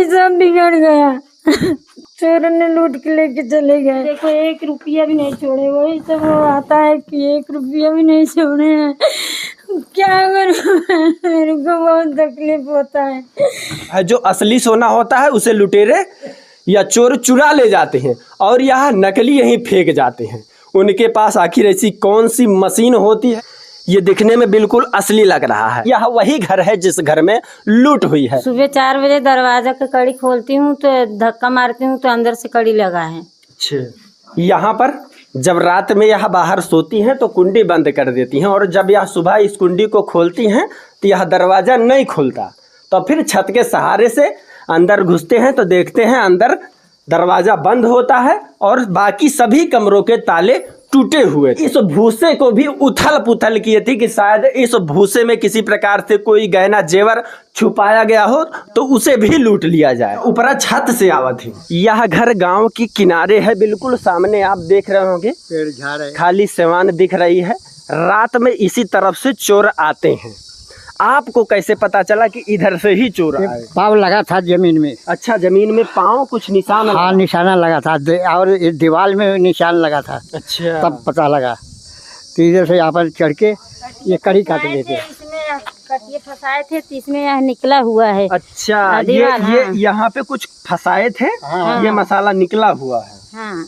सब बिगड़ गया। चोरों ने लूट के लेके चले गए। देखो 1 रुपया भी नहीं छोड़े। वही सब वो आता है कि 1 रुपया भी नहीं छोड़े हैं। क्या करूं, मेरे को बहुत तकलीफ होता है। जो असली सोना होता है उसे लुटेरे या चोर चुरा ले जाते हैं और यह नकली यहीं फेंक जाते हैं। उनके पास आखिर ऐसी कौन सी मशीन होती है? ये दिखने में बिल्कुल असली लग रहा है। यह वही घर है जिस घर में लूट हुई है। सुबह 4 बजे दरवाजा की कड़ी खोलती हूँ तो धक्का मारती हूँ तो अंदर से कड़ी लगा है। अच्छा, यहाँ पर जब रात में यह बाहर सोती हैं तो कुंडी बंद कर देती हैं और जब यह सुबह इस कुंडी को खोलती हैं तो यह दरवाज़ा नहीं खुलता। तो फिर छत के सहारे से अंदर घुसते हैं तो देखते हैं अंदर दरवाज़ा बंद होता है और बाकी सभी कमरों के ताले टूटे हुए। इस भूसे को भी उथल पुथल किए थी कि शायद इस भूसे में किसी प्रकार से कोई गहना जेवर छुपाया गया हो तो उसे भी लूट लिया जाए। ऊपर छत से आवत थी। यह घर गांव की किनारे है, बिल्कुल सामने आप देख रहे होंगे पेड़ झाड़ है, खाली सिवान दिख रही है। रात में इसी तरफ से चोर आते हैं। आपको कैसे पता चला कि इधर से ही चोर आए? पाव लगा था जमीन में। अच्छा, जमीन में पाँव कुछ निशान? हाँ, निशाना लगा था और दीवार में निशान लगा था। अच्छा, तब पता लगा। तो इधर से यहाँ पर चढ़ के ये कड़ी काट देते। इसमें कटिए फंसाए थे तो इसमें यह निकला हुआ है। अच्छा, ये यहाँ पे कुछ फंसाए थे। हाँ। ये मसाला निकला हुआ है। हाँ।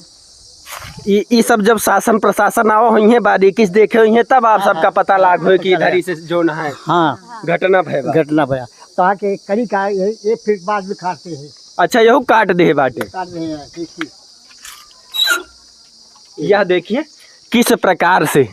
ये सब जब शासन प्रशासन आओ हुई है, बारीकी से देखे हुई है, तब आप सबका पता लाग हो कि इधर ही से जो न है हाँ, घटना भया। घटना भया तो आके कड़ी का 1 फीट बाद भी काटते हैं। अच्छा, यहू काट दे बाटे। काट रहे हैं। देखिए, यह देखिए किस प्रकार से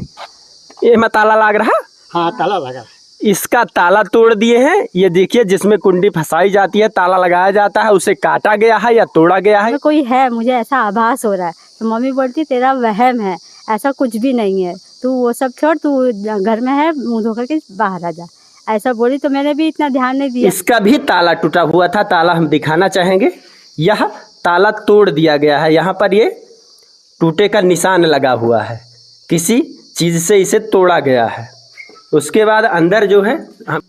ये में ताला लाग रहा। हाँ, ताला लगा। इसका ताला तोड़ दिए हैं। ये देखिए जिसमें कुंडी फंसाई जाती है, ताला लगाया जाता है, उसे काटा गया है या तोड़ा गया है। कोई है, मुझे ऐसा आभास हो रहा है। तो मम्मी बोलती तेरा वहम है, ऐसा कुछ भी नहीं है, तू वो सब छोड़, तू घर में है, मुंह धोकर के बाहर आ जा। ऐसा बोली तो मैंने भी इतना ध्यान नहीं दिया। इसका भी ताला टूटा हुआ था। ताला हम दिखाना चाहेंगे। यह ताला तोड़ दिया गया है। यहाँ पर ये टूटे का निशान लगा हुआ है, किसी चीज़ से इसे तोड़ा गया है। उसके बाद अंदर जो है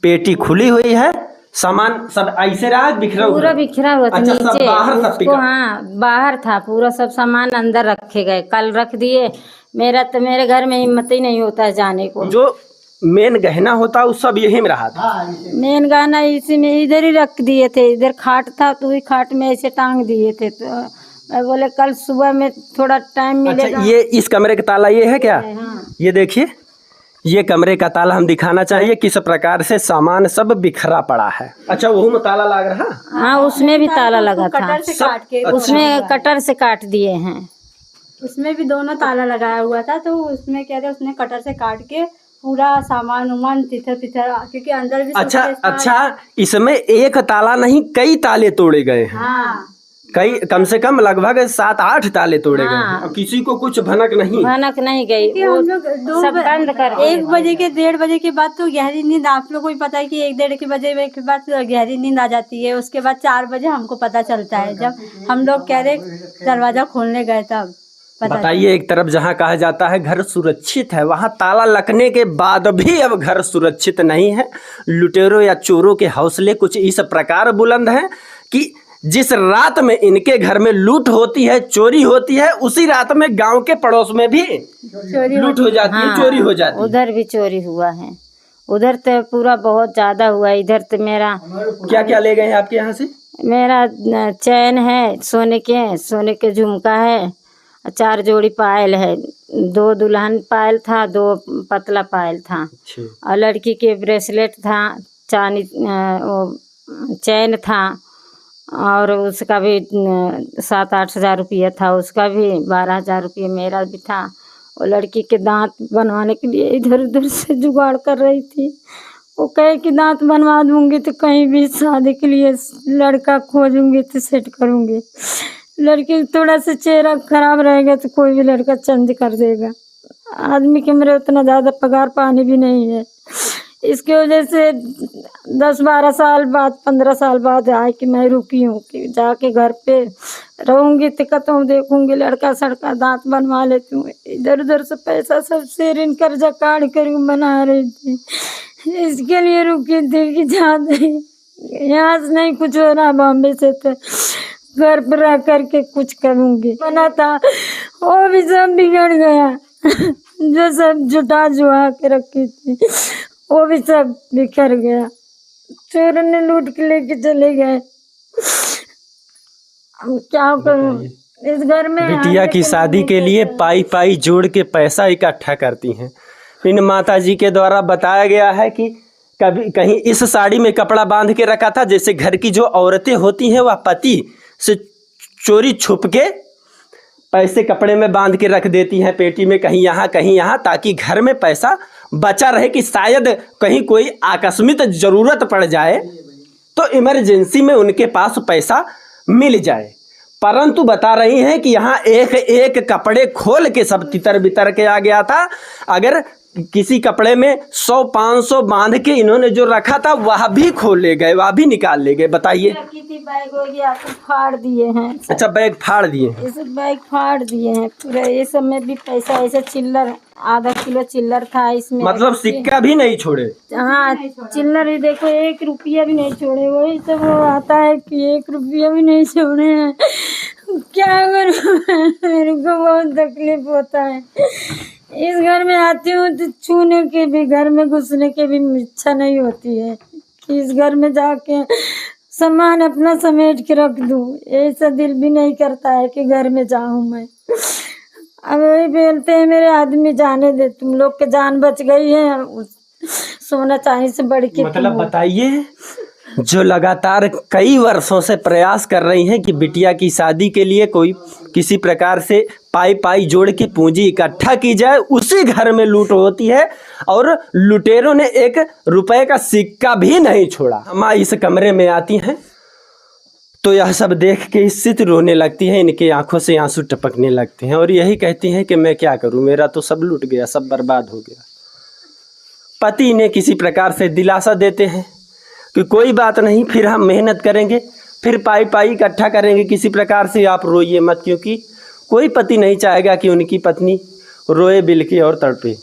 पेटी खुली हुई है, सामान सब ऐसे रहा बिखरा हुआ, पूरा बिखरा हुआ था। अच्छा, नीचे सब बाहर सब उसको, हाँ बाहर था पूरा, सब सामान अंदर रखे गए, कल रख दिए। मेरे घर में हिम्मत ही नहीं होता है जाने को। जो मेन गहना होता है वो सब यही में रहा था। मेन गहना इसी में इधर ही रख दिए थे। इधर खाट था तो वही खाट में ऐसे टांग दिए थे। तो मैं बोले कल सुबह में थोड़ा टाइम मिलेगा। अच्छा, ये इस कमरे का ताला ये है क्या? हाँ। ये देखिए, ये कमरे का ताला हम दिखाना चाहिए किस प्रकार से सामान सब बिखरा पड़ा है। अच्छा, वो में ताला लग रहा। हाँ, उसमें भी ताला लगा था। कटर से काट के उसमें कटर से काट दिए हैं। उसमें भी दोनों ताला लगाया हुआ था। तो उसमें क्या था, उसने कटर से काट के पूरा सामान उमान तिथर क्योंकि अंदर भी अच्छा, इसमें एक ताला नहीं कई ताले तोड़े गए हैं। हाँ, कई कम से कम लगभग 7-8 ताले तोड़े गए हैं। और किसी को कुछ भनक नहीं गई। हम लोग सब बंद कर 1 बजे के 1:30 बजे के बाद तो गहरी नींद, आप लोगों को भी पता है कि 1-1:30 बजे के बाद गहरी नींद आ जाती है। उसके बाद 4 बजे हमको पता चलता है, जब हम लोग कह रहे दरवाजा खोलने गए तब पता। बताइए, एक तरफ जहाँ कहा जाता है घर सुरक्षित है, वहाँ ताला लगने के बाद भी अब घर सुरक्षित नहीं है। लुटेरों या चोरों के हौसले कुछ इस प्रकार बुलंद हैं कि जिस रात में इनके घर में लूट होती है, चोरी होती है, उसी रात में गांव के पड़ोस में भी लूट हो जाती है, चोरी हो जाती है। उधर भी चोरी हुआ है। उधर तो पूरा बहुत ज्यादा हुआ। इधर तो मेरा क्या क्या ले गए हैं आपके यहाँ से? मेरा चैन है, सोने के झुमका है, 4 जोड़ी पायल है, 2 दुल्हन पायल था, 2 पतला पायल था, और लड़की के ब्रेसलेट था, चांदी चैन था, और उसका भी 7-8 हज़ार रुपया था। उसका भी 12 हज़ार रुपये मेरा भी था। और लड़की के दांत बनवाने के लिए इधर उधर से जुगाड़ कर रही थी। वो कहे कि दांत बनवा दूंगी तो कहीं भी शादी के लिए लड़का खोजूंगी तो सेट करूंगी। लड़की थोड़ा सा चेहरा खराब रहेगा तो कोई भी लड़का चेंज कर देगा। आदमी के मेरे उतना ज़्यादा पगार पानी भी नहीं है। इसकी वजह से 10-12 साल बाद 15 साल बाद आए कि मैं रुकी हूँ कि जाके घर पे रहूँगी, तिकत हूँ, देखूँगी लड़का सड़का, दांत बनवा लेती हूँ। इधर उधर से पैसा सब से ऋण कर्जा काट कर बना रही थी। इसके लिए रुकी थी कि जाते यहाँ से नहीं कुछ हो रहा, बॉम्बे से तो घर पर रह करके कुछ करूँगी। बना था वो भी सब बिगड़ गया। जो सब जुटा जुआ के रखी थी वो भी सब बिखर गया। चोरों ने लूट के लेके चले गए। अब क्या करूँ इस घर में। बिटिया की शादी के लिए पाई पाई जोड़ के पैसा इकट्ठा करती हैं। इन माता जी के द्वारा बताया गया है कि कभी कहीं इस साड़ी में कपड़ा बांध के रखा था, जैसे घर की जो औरतें होती हैं वह पति से चोरी छुप के पैसे कपड़े में बांध के रख देती हैं, पेटी में कहीं यहाँ, ताकि घर में पैसा बचा रहे कि शायद कहीं कोई आकस्मिक ज़रूरत पड़ जाए तो इमरजेंसी में उनके पास पैसा मिल जाए। परंतु बता रही हैं कि यहाँ एक एक कपड़े खोल के सब तितर बितर के आ गया था। अगर किसी कपड़े में 100-500 बांध के इन्होंने जो रखा था वह भी खोल ले गए, वह भी निकाल ले गए। बताइए। बैग हो गया तो फाड़ दिए हैं। अच्छा, बैग फाड़ दिए हैं। इस बैग फाड़ दिए हैं पूरा। ये सब में भी पैसा ऐसे चिल्लर, आधा किलो चिल्लर था इसमें। मतलब सिक्का भी नहीं छोड़े। हाँ, चिल्लर भी देखो 1 रुपया भी नहीं छोड़े। वही सब वो आता है कि 1 रुपया भी नहीं छोड़े हैं। क्या करूँ, मेरे को बहुत तकलीफ होता है। इस घर में आती हूँ तो छूने के भी, घर में घुसने के भी इच्छा नहीं होती है कि इस घर में जाके सामान अपना समेट के रख दूँ। ऐसा दिल भी नहीं करता है कि घर में जाऊँ मैं। अब वही बोलते हैं मेरे आदमी जाने दे, तुम लोग के जान बच गई है, सोना चांदी से बढ़ के। मतलब बताइए, जो लगातार कई वर्षों से प्रयास कर रही हैं कि बिटिया की शादी के लिए कोई किसी प्रकार से पाई पाई जोड़ के पूंजी इकट्ठा की जाए, उसी घर में लूट होती है और लुटेरों ने 1 रुपए का सिक्का भी नहीं छोड़ा। हम इस कमरे में आती हैं तो यह सब देख के स्थित रोने लगती है, इनके आंखों से आंसू टपकने लगते हैं और यही कहती हैं कि मैं क्या करूं, मेरा तो सब लूट गया, सब बर्बाद हो गया। पति इन्हें किसी प्रकार से दिलासा देते हैं कि कोई बात नहीं, फिर हम मेहनत करेंगे, फिर पाई पाई इकट्ठा करेंगे किसी प्रकार से, आप रोइए मत, क्योंकि कोई पति नहीं चाहेगा कि उनकी पत्नी रोए बिलके और तड़पे।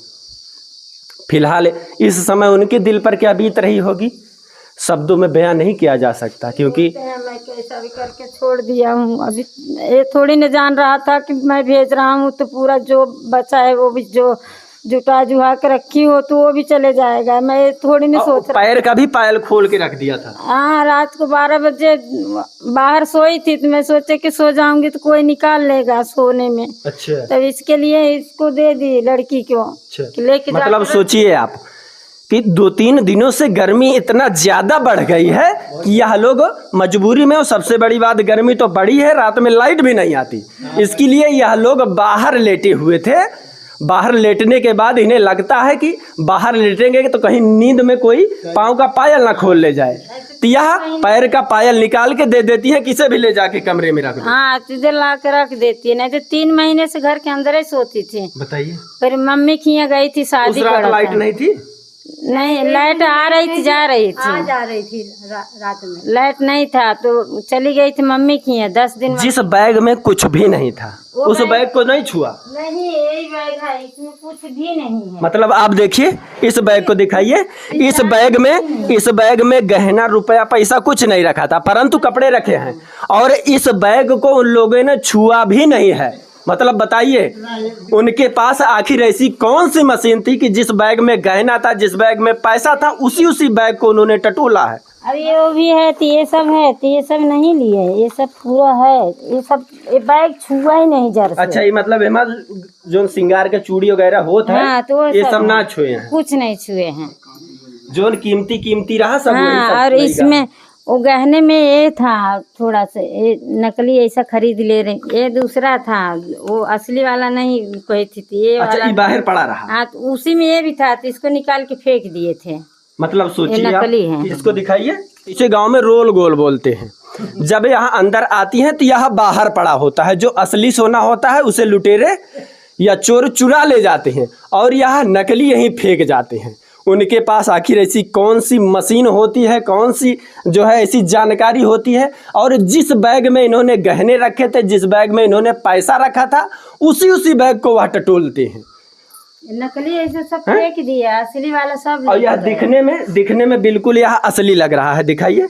फिलहाल इस समय उनके दिल पर क्या बीत रही होगी शब्दों में बयां नहीं किया जा सकता, क्योंकि मैं कैसा भी करके छोड़ दिया हूँ। अभी ये थोड़ी न जान रहा था कि मैं भेज रहा हूँ तो पूरा जो बचा है वो भी जो जुटा जुहा के रखी हो तो वो भी चले जाएगा। मैं थोड़ी नहीं सोच रहा। पैर का भी पायल खोल के रख दिया था। हाँ, रात को 12 बजे बाहर सोई थी तो मैं सोचे कि सो जाऊंगी तो कोई निकाल लेगा सोने में। अच्छा। तब इसके लिए इसको दे दी लड़की को। अच्छा। कि लेके मतलब सोचिए आप कि 2-3 दिनों से गर्मी इतना ज्यादा बढ़ गई है कि यह लोग मजबूरी में, और सबसे बड़ी बात गर्मी तो बड़ी है, रात में लाइट भी नहीं आती, इसके लिए यह लोग बाहर लेटे हुए थे। बाहर लेटने के बाद इन्हें लगता है कि बाहर लेटेंगे तो कहीं नींद में कोई पाँव का पायल ना खोल ले जाए, तो यह पैर का पायल निकाल के दे देती है, किसे भी ले जाके कमरे में रख दो। हाँ, सीधे ला के रख देती है। नहीं तो 3 महीने से घर के अंदर ही सोती थी। बताइए। फिर मम्मी की यहाँ गई थी शादी। उस रात लाइट नहीं थी? नहीं, लाइट आ रही थी, जा रही थी। जा रही थी रात में लाइट नहीं था तो चली गई थी मम्मी की यहाँ 10 दिन। जिस बैग में कुछ भी नहीं था उस बैग को नहीं छुआ? नहीं, यही बैग है, इसमें कुछ भी नहीं है। मतलब आप देखिए, इस बैग को दिखाइए, इस बैग में गहना रुपया पैसा कुछ नहीं रखा था, परंतु कपड़े रखे हैं और इस बैग को उन लोगों ने छुआ भी नहीं है। मतलब बताइए, उनके पास आखिर ऐसी कौन सी मशीन थी कि जिस बैग में गहना था, जिस बैग में पैसा था, उसी बैग को उन्होंने टटोला है। अब ये वो भी है तो ये सब है तो ये सब नहीं लिए, ये सब पूरा है, ये सब ये बैग छुआ ही नहीं जर से। अच्छा, ये मतलब हेमल जो श्रृंगार के चूड़ी वगैरह होता है, हाँ, तो ये सब ना छुए हैं, कुछ नहीं छुए हैं। जो कीमती रहा सब वही हाँ, सब और इसमें वो गहने में ये था थोड़ा सा, ये नकली ऐसा खरीद ले रहे, ये दूसरा था, वो असली वाला नहीं कोई थी, ये अच्छा, वाला ये बाहर पड़ा रहा। हाँ, तो उसी में ये भी था तो इसको निकाल के फेंक दिए थे। मतलब सोचिए आप, नकली है। इसको दिखाइए। इसे गांव में रोल गोल बोलते हैं। जब यहाँ अंदर आती हैं तो यह बाहर पड़ा होता है, जो असली सोना होता है उसे लुटेरे या चोर चुरा ले जाते हैं और यह नकली यहीं फेंक जाते हैं। उनके पास आखिर ऐसी कौन सी मशीन होती है, कौन सी जो है ऐसी जानकारी होती है, और जिस बैग में इन्होंने गहने रखे थे, जिस बैग में इन्होंने पैसा रखा था, उसी बैग को वह टटोलते हैं। नकली ऐसे सब फेंक दिया, असली वाला सब और यह दिखने में बिल्कुल यह असली लग रहा है। दिखाइए,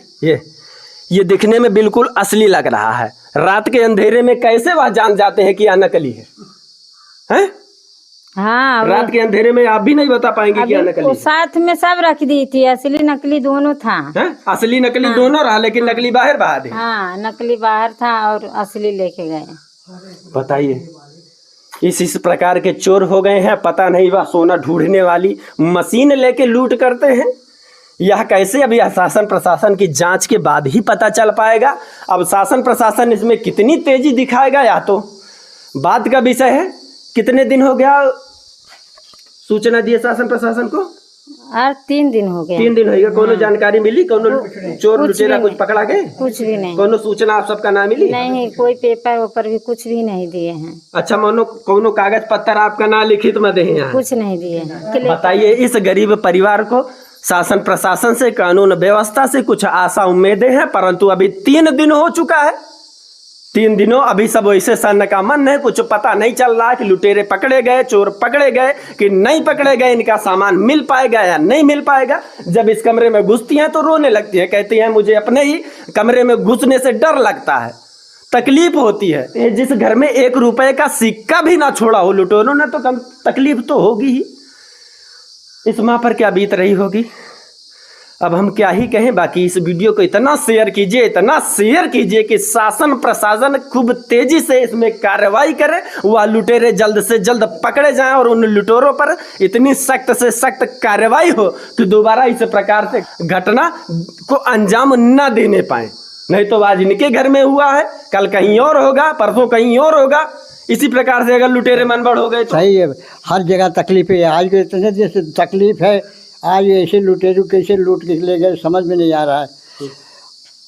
ये दिखने में बिल्कुल असली लग रहा है। रात के अंधेरे में कैसे वह जान जाते हैं कि यह नकली है, हैं? हाँ, रात के अंधेरे में आप भी नहीं बता पाएंगे कि यह नकली है। साथ में सब रख दी थी, असली नकली दोनों था। असली नकली दोनों रहा, लेकिन नकली बाहर बहा दे। हाँ, नकली बाहर था और असली लेके गए। बताइए, इस प्रकार के चोर हो गए हैं। पता नहीं वह सोना ढूंढने वाली मशीन लेके लूट करते हैं। यह कैसे, अभी शासन प्रशासन की जांच के बाद ही पता चल पाएगा। अब शासन प्रशासन इसमें कितनी तेजी दिखाएगा, या तो बात का विषय है। कितने दिन हो गया सूचना दिए शासन प्रशासन को? 3 दिन हो गए। 3 दिन हो गया। कोनो जानकारी मिली? कोनो चोर लुटेरा कुछ पकड़ा गए? कुछ भी नहीं। कोनो सूचना आप सबका ना मिली? नहीं, कोई पेपर ऊपर भी कुछ भी नहीं दिए हैं। अच्छा, मानो कोनो कागज पत्तर आपका ना लिखित में दे हैं? कुछ नहीं दिए हैं। बताइए, इस गरीब परिवार को शासन प्रशासन से, कानून व्यवस्था से कुछ आशा उम्मीदें हैं, परंतु अभी 3 दिन हो चुका है। 3 दिनों अभी सब वैसे सन का मन है। कुछ पता नहीं चल रहा कि लुटेरे पकड़े गए, चोर पकड़े गए कि नहीं पकड़े गए, इनका सामान मिल पाएगा या नहीं मिल पाएगा। जब इस कमरे में घुसती हैं तो रोने लगती है, कहती हैं मुझे अपने ही कमरे में घुसने से डर लगता है, तकलीफ होती है। जिस घर में 1 रुपए का सिक्का भी ना छोड़ा हो लुटेरों ने, तो कम तकलीफ तो होगी ही। इस माँ पर क्या बीत रही होगी, अब हम क्या ही कहें। बाकी इस वीडियो को इतना शेयर कीजिए कि शासन प्रशासन खूब तेजी से इसमें कार्रवाई करे, वह लुटेरे जल्द से जल्द पकड़े जाएं और उन लुटेरों पर इतनी सख्त से सख्त कार्रवाई हो कि दोबारा इस प्रकार से घटना को अंजाम न देने पाए। नहीं तो आज इनके घर में हुआ है, कल कहीं और होगा, परसों कहीं और होगा। इसी प्रकार से अगर लुटेरे मनबड़ हो गए तो सही है, हर जगह तकलीफ है। आज के इतने जैसे तकलीफ है, आज ऐसे लुटेरू कैसे लूट के ले गए समझ में नहीं आ रहा है,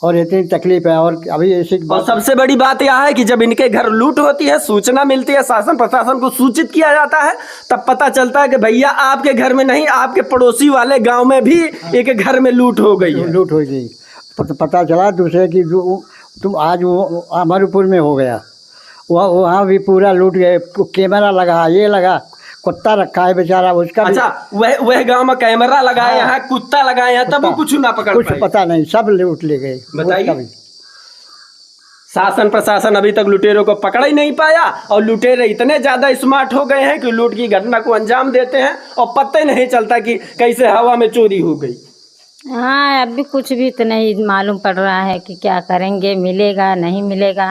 और इतनी तकलीफ है। और अभी ऐसी और सबसे बड़ी बात यह है कि जब इनके घर लूट होती है, सूचना मिलती है, शासन प्रशासन को सूचित किया जाता है, तब पता चलता है कि भैया आपके घर में नहीं, आपके पड़ोसी वाले गांव में भी एक घर में लूट हो गई है। लूट हो गई। पता चला दूसरे की तुम आज वो अमरपुर में हो गया, वहाँ भी पूरा लूट गए। कैमरा लगा, ये लगा, कुत्ता रखा है बेचारा उसका। अच्छा, वह गांव में कैमरा लगाए, यहाँ कुत्ता लगाए हैं, तब कुछ ना पकड़ कुछ पता नहीं, सब लूट ले गए। बताइए, शासन प्रशासन अभी तक लुटेरों को पकड़ ही नहीं पाया, और लुटेरे इतने ज्यादा स्मार्ट हो गए हैं कि लूट की घटना को अंजाम देते हैं और पता ही नहीं चलता कि कैसे हवा में चोरी हो गई। हाँ, अभी कुछ भी तो नहीं मालूम पड़ रहा है कि क्या करेंगे, मिलेगा नहीं मिलेगा।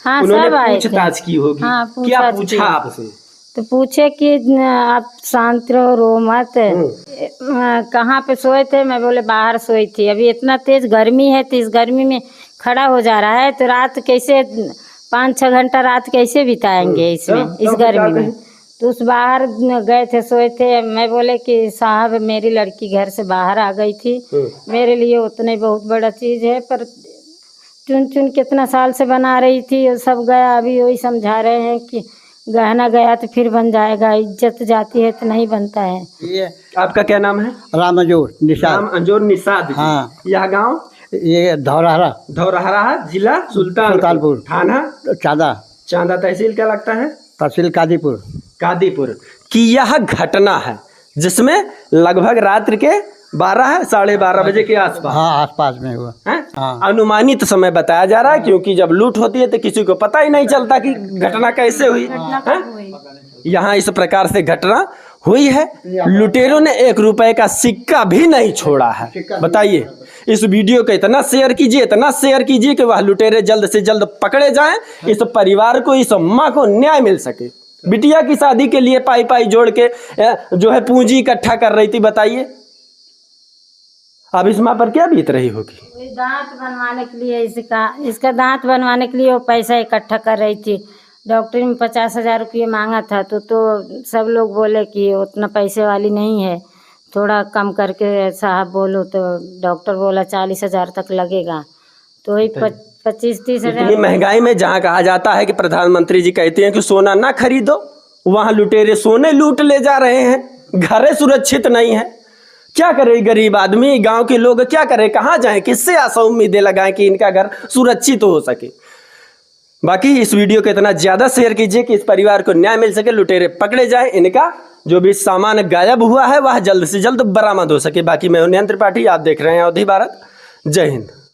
हाँ, सब आए थे। पूछताछ की होगी। हाँ, क्या पूछा आपसे? तो पूछे कि आप शांत रहो, रो मत, कहाँ पे सोए थे? मैं बोले बाहर सोई थी। अभी इतना तेज गर्मी है, तो इस गर्मी में खड़ा हो जा रहा है, तो रात कैसे 5-6 घंटा रात कैसे बिताएंगे इसमें, इस गर्मी में। तो उस बाहर गए थे, सोए थे। मैं बोले कि साहब मेरी लड़की घर से बाहर आ गई थी, मेरे लिए उतने बहुत बड़ा चीज़ है, पर चुन चुन कितना साल से बना रही थी, सब गया। अभी वही समझा रहे हैं कि गहना गया तो फिर बन जाएगा, इज्जत जाती है तो नहीं बनता है। ये आपका क्या नाम है? रामअंजोर निषाद। रामअंजोर निषाद। हाँ। यह गांव? ये धौरहरा, जिला सुल्तानपुर, थाना चांदा, तहसील क्या लगता है? तहसील कादीपुर की यह घटना है जिसमें लगभग रात्रि के 12 साढ़े 12 बजे के आसपास, हाँ, आसपास में हुआ है। हाँ। अनुमानित समय बताया जा रहा है, क्योंकि जब लूट होती है तो किसी को पता ही नहीं चलता कि घटना कैसे हुई। यहाँ इस प्रकार से घटना हुई है। लुटेरों ने 1 रुपए का सिक्का भी नहीं छोड़ा है। बताइए, इस वीडियो को इतना शेयर कीजिए कि वह लुटेरे जल्द से जल्द पकड़े जाएं, इस परिवार को, इस माँ को न्याय मिल सके। बिटिया की शादी के लिए पाई जोड़ के जो है पूंजी इकट्ठा कर रही थी। बताइए, अब इस माँ पर क्या बीत रही होगी। दांत बनवाने के लिए, इसका दांत बनवाने के लिए वो पैसा इकट्ठा कर रही थी। डॉक्टर में 50,000 रुपये मांगा था, तो सब लोग बोले कि उतना पैसे वाली नहीं है, थोड़ा कम करके साहब बोलो। तो डॉक्टर बोला 40,000 तक लगेगा। तो वही 25-30 हज़ार। इतनी महंगाई में जहाँ कहा जाता है कि प्रधानमंत्री जी कहते हैं कि सोना ना खरीदो, वहाँ लुटेरे सोने लूट ले जा रहे हैं। घरें सुरक्षित नहीं है। क्या करे गरीब आदमी, गांव के लोग क्या करें, कहाँ जाएं, किससे आशा उम्मीदें लगाएं कि इनका घर सुरक्षित हो सके। बाकी इस वीडियो को इतना ज़्यादा शेयर कीजिए कि इस परिवार को न्याय मिल सके, लुटेरे पकड़े जाए, इनका जो भी सामान गायब हुआ है वह जल्द से जल्द बरामद हो सके। बाकी मैं उन्नयन त्रिपाठी, आप देख रहे हैं अवधि भारत। जय हिंद।